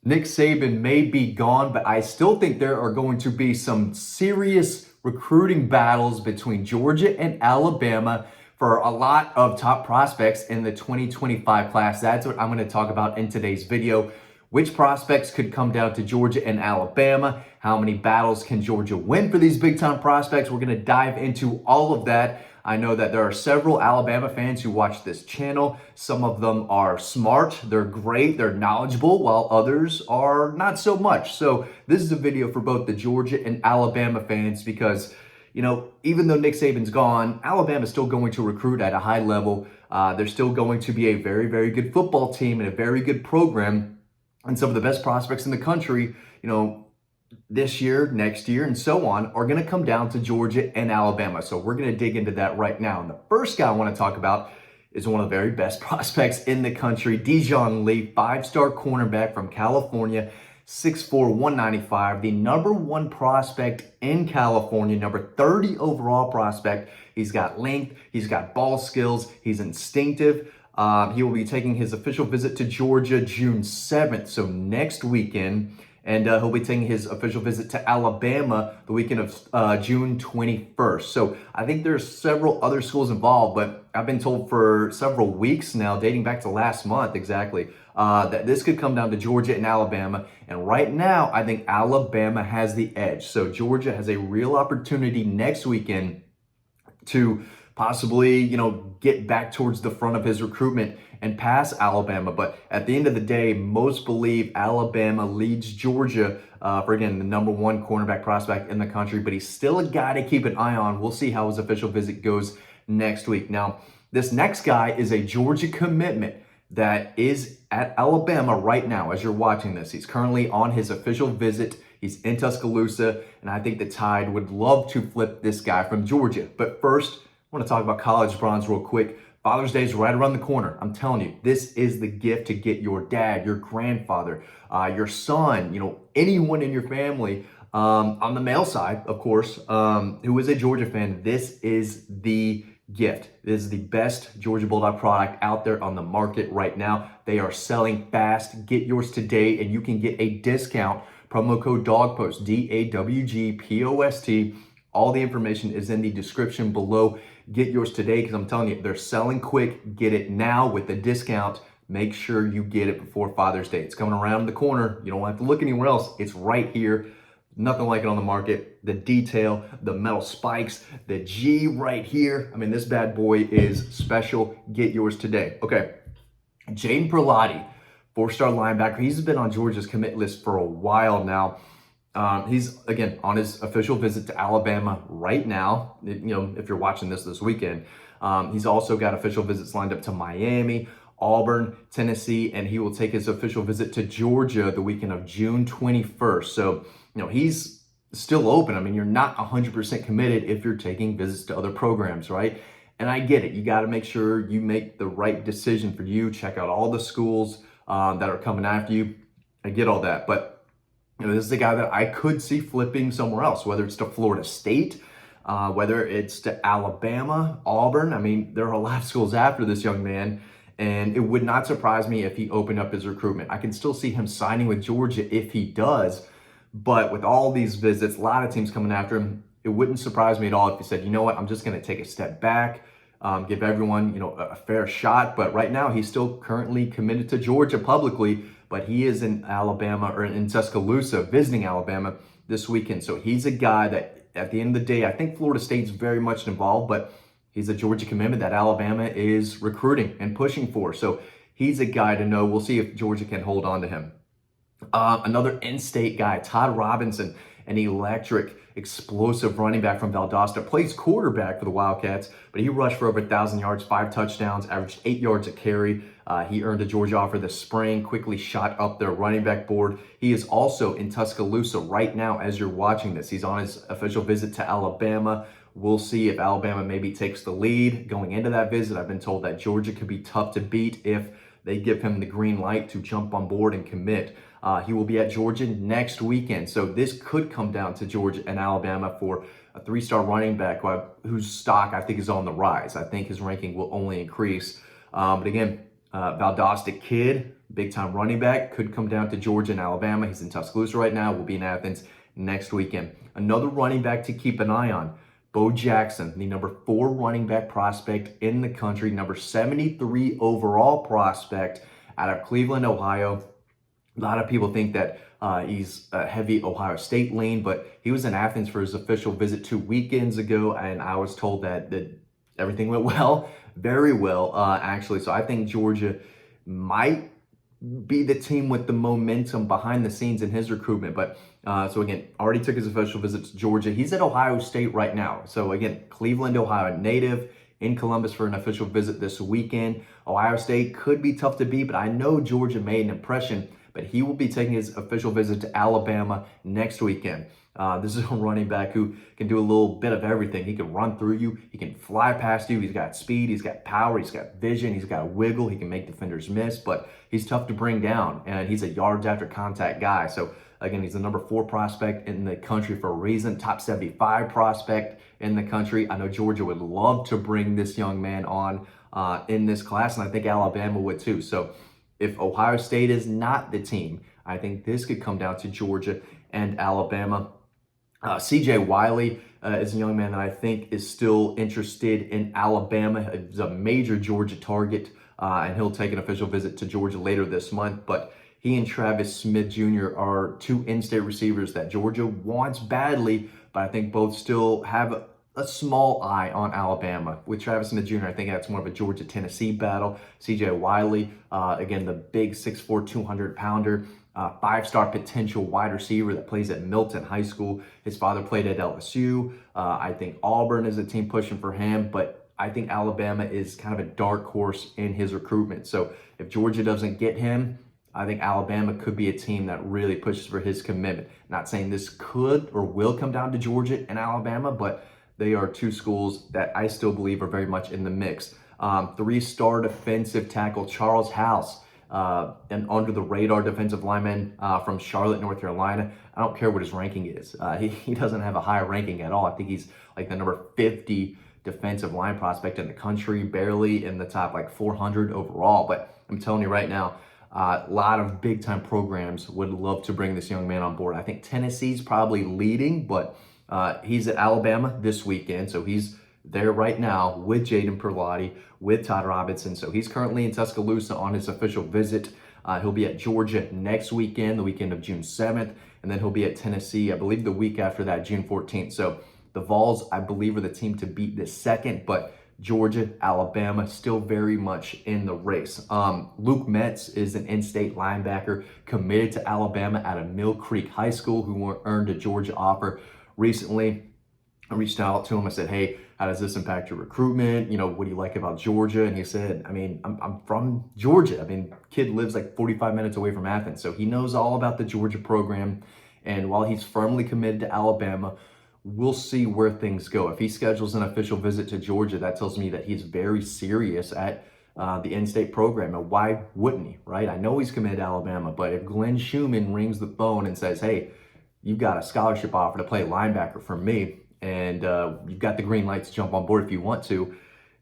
Nick Saban may be gone, but I still think there are going to be some serious recruiting battles between Georgia and Alabama for a lot of top prospects in the 2025 class. That's what I'm going to talk about in today's video. Which prospects could come down to Georgia and Alabama? How many battles can Georgia win for these big time prospects? We're going to dive into all of that. I know that there are several Alabama fans who watch this channel. Some of them are smart, they're great, they're knowledgeable, while others are not so much. So this is a video for both the Georgia and Alabama fans because, even though Nick Saban's gone, Alabama's still going to recruit at a high level. They're still going to be a very, very good football team and a very good program. And some of the best prospects in the country, this year, next year, and so on, are going to come down to Georgia and Alabama. So we're going to dig into that right now. And the first guy I want to talk about is one of the very best prospects in the country, Dejon Lee, five-star cornerback from California, 6'4", 195, the number one prospect in California, number 30 overall prospect. He's got length, he's got ball skills, he's instinctive. He will be taking his official visit to Georgia June 7th, so next weekend. And he'll be taking his official visit to Alabama the weekend of June 21st. So I think there's several other schools involved, but I've been told for several weeks now, dating back to last month exactly, that this could come down to Georgia and Alabama. And right now, I think Alabama has the edge. So Georgia has a real opportunity next weekend to possibly, get back towards the front of his recruitment and pass Alabama. But at the end of the day, most believe Alabama leads Georgia for, again, the number one cornerback prospect in the country. But he's still a guy to keep an eye on. We'll see how his official visit goes next week. Now, this next guy is a Georgia commitment that is at Alabama right now as you're watching this. He's currently on his official visit. He's in Tuscaloosa, and I think the Tide would love to flip this guy from Georgia. But first, I want to talk about college bronze real quick. Father's Day is right around the corner. I'm telling you, this is the gift to get your dad, your grandfather, your son, anyone in your family, on the male side, of course, who is a Georgia fan. This is the gift. This is the best Georgia Bulldog product out there on the market right now. They are selling fast. Get yours today, and you can get a discount. Promo code DOGPOST, DAWGPOST. All the information is in the description below. Get yours today because I'm telling you, they're selling quick. Get it now with the discount. Make sure you get it before Father's Day. It's coming around the corner. You don't have to look anywhere else. It's right here. Nothing like it on the market. The detail, the metal spikes, the G right here. I mean, this bad boy is special. Get yours today. Okay, Jaden Perotti, four-star linebacker. He's been on Georgia's commit list for a while now. He's, again, on his official visit to Alabama right now, if you're watching this weekend. He's also got official visits lined up to Miami, Auburn, Tennessee, and he will take his official visit to Georgia the weekend of June 21st. So, he's still open. I mean, you're not 100% committed if you're taking visits to other programs, right? And I get it. You got to make sure you make the right decision for you. Check out all the schools that are coming after you. I get all that, but this is a guy that I could see flipping somewhere else, whether it's to Florida State, whether it's to Alabama, Auburn. I mean, there are a lot of schools after this young man, and it would not surprise me if he opened up his recruitment. I can still see him signing with Georgia if he does, but with all these visits, a lot of teams coming after him, it wouldn't surprise me at all if he said, you know what, I'm just going to take a step back, give everyone, a fair shot. But right now, he's still currently committed to Georgia publicly, but he is in Alabama or in Tuscaloosa visiting Alabama this weekend. So he's a guy that at the end of the day, I think Florida State's very much involved, but he's a Georgia commitment that Alabama is recruiting and pushing for. So he's a guy to know. We'll see if Georgia can hold on to him. Another in-state guy, Todd Robinson, an electric, explosive running back from Valdosta, plays quarterback for the Wildcats, but he rushed for over 1,000 yards, 5 touchdowns, averaged 8 yards a carry. He earned a Georgia offer this spring, quickly shot up their running back board. He is also in Tuscaloosa right now as you're watching this. He's on his official visit to Alabama. We'll see if Alabama maybe takes the lead going into that visit. I've been told that Georgia could be tough to beat if they give him the green light to jump on board and commit. He will be at Georgia next weekend. So this could come down to Georgia and Alabama for a 3-star running back whose stock I think is on the rise. I think his ranking will only increase. But again, Valdosta kid, Big time running back could come down to Georgia and Alabama. He's in Tuscaloosa right now. Will be in Athens next weekend. Another running back to keep an eye on, Bo Jackson, the number 4 running back prospect in the country, number 73 overall prospect out of Cleveland, Ohio. A lot of people think that he's a heavy Ohio State lean, but he was in Athens for his official visit 2 weekends ago, and I was told that everything went well, very well, actually. So I think Georgia might be the team with the momentum behind the scenes in his recruitment. But so again, already took his official visit to Georgia. He's at Ohio State right now. So again, Cleveland, Ohio native, in Columbus for an official visit this weekend. Ohio State could be tough to beat, but I know Georgia made an impression. But he will be taking his official visit to Alabama next weekend. This is a running back who can do a little bit of everything. He can run through you. He can fly past you. He's got speed. He's got power. He's got vision. He's got wiggle. He can make defenders miss, but he's tough to bring down, and he's a yards after contact guy. So again, he's the number 4 prospect in the country for a reason, top 75 prospect in the country. I know Georgia would love to bring this young man on in this class, and I think Alabama would too. So if Ohio State is not the team, I think this could come down to Georgia and Alabama. C.J. Wiley is a young man that I think is still interested in Alabama. He's a major Georgia target, and he'll take an official visit to Georgia later this month. But he and Travis Smith Jr. are 2 in-state receivers that Georgia wants badly, but I think both still have a small eye on Alabama. With Travis Smith Jr., I think that's more of a Georgia-Tennessee battle. C.J. Wiley, again, the big 6'4", 200-pounder, 5-star potential wide receiver that plays at Milton High School. His father played at LSU. I think Auburn is a team pushing for him, but I think Alabama is kind of a dark horse in his recruitment. So if Georgia doesn't get him, I think Alabama could be a team that really pushes for his commitment. Not saying this could or will come down to Georgia and Alabama, but they are 2 schools that I still believe are very much in the mix. 3-star defensive tackle Charles House, an under-the-radar defensive lineman from Charlotte, North Carolina. I don't care what his ranking is. He doesn't have a high ranking at all. I think he's like the number 50 defensive line prospect in the country, barely in the top like 400 overall. But I'm telling you right now, a lot of big-time programs would love to bring this young man on board. I think Tennessee's probably leading, but he's at Alabama this weekend, so he's there right now with Jaden Perotti, with Todd Robinson. So he's currently in Tuscaloosa on his official visit. He'll be at Georgia next weekend, the weekend of June 7th, and then he'll be at Tennessee, I believe the week after that, June 14th. So the Vols, I believe, are the team to beat this second, but Georgia, Alabama, still very much in the race. Luke Metz is an in-state linebacker committed to Alabama out of Mill Creek High School, who earned a Georgia offer recently. I reached out to him. I said, hey, how does this impact your recruitment? You know, what do you like about Georgia? And he said, I mean, I'm from Georgia. I mean, kid lives like 45 minutes away from Athens. So he knows all about the Georgia program. And while he's firmly committed to Alabama, we'll see where things go. If he schedules an official visit to Georgia, that tells me that he's very serious at the in-state program. And why wouldn't he, right? I know he's committed to Alabama, but if Glenn Schumann rings the phone and says, hey, you've got a scholarship offer to play linebacker for me, and you've got the green lights to jump on board if you want to,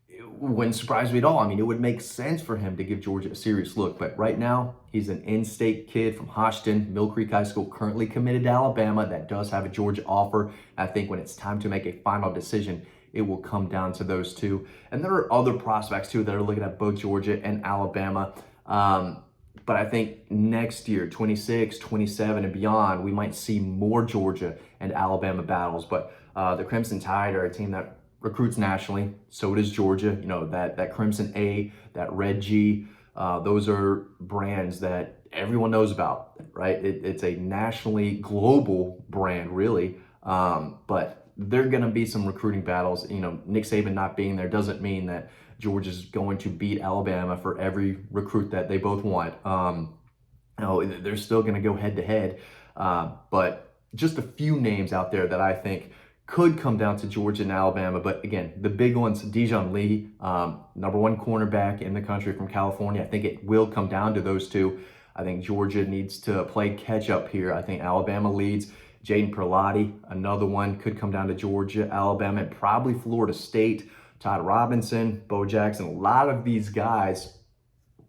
it wouldn't surprise me at all. I mean, it would make sense for him to give Georgia a serious look. But right now, he's an in-state kid from Hoshton, Mill Creek High School, currently committed to Alabama, that does have a Georgia offer. I think when it's time to make a final decision, it will come down to those 2. And there are other prospects, too, that are looking at both Georgia and Alabama. But I think next year, 26, 27, and beyond, we might see more Georgia and Alabama battles. But the Crimson Tide are a team that recruits nationally. So does Georgia. You know, that Crimson A, that Red G, those are brands that everyone knows about, right? It's a nationally global brand, really. But there are going to be some recruiting battles. You know, Nick Saban not being there doesn't mean that Georgia's going to beat Alabama for every recruit that they both want. No, they're still going to go head-to-head. But just a few names out there that I think could come down to Georgia and Alabama. But again, the big ones, Dejon Lee, number 1 cornerback in the country from California. I think it will come down to those 2. I think Georgia needs to play catch-up here. I think Alabama leads. Jaden Perotti, another one, could come down to Georgia, Alabama, and probably Florida State. Todd Robinson, Bo Jackson, a lot of these guys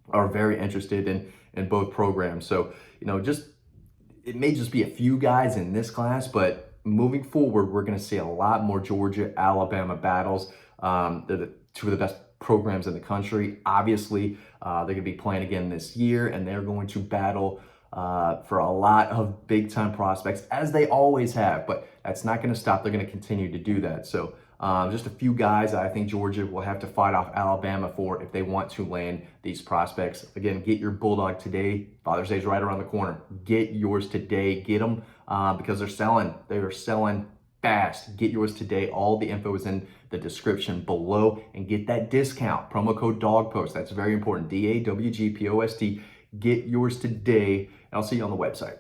are very interested in both programs. So, it may just be a few guys in this class, but moving forward, we're going to see a lot more Georgia, Alabama battles. They're the two of the best programs in the country. Obviously, they're going to be playing again this year, and they're going to battle for a lot of big-time prospects, as they always have. But that's not going to stop. They're going to continue to do that. So just a few guys I think Georgia will have to fight off Alabama for if they want to land these prospects. Again, get your Bulldog today. Father's Day is right around the corner. Get yours today. Get them because they're selling. They are selling fast. Get yours today. All the info is in the description below, and get that discount. Promo code DOGPOST. That's very important. DAWGPOST. Get yours today, and I'll see you on the website.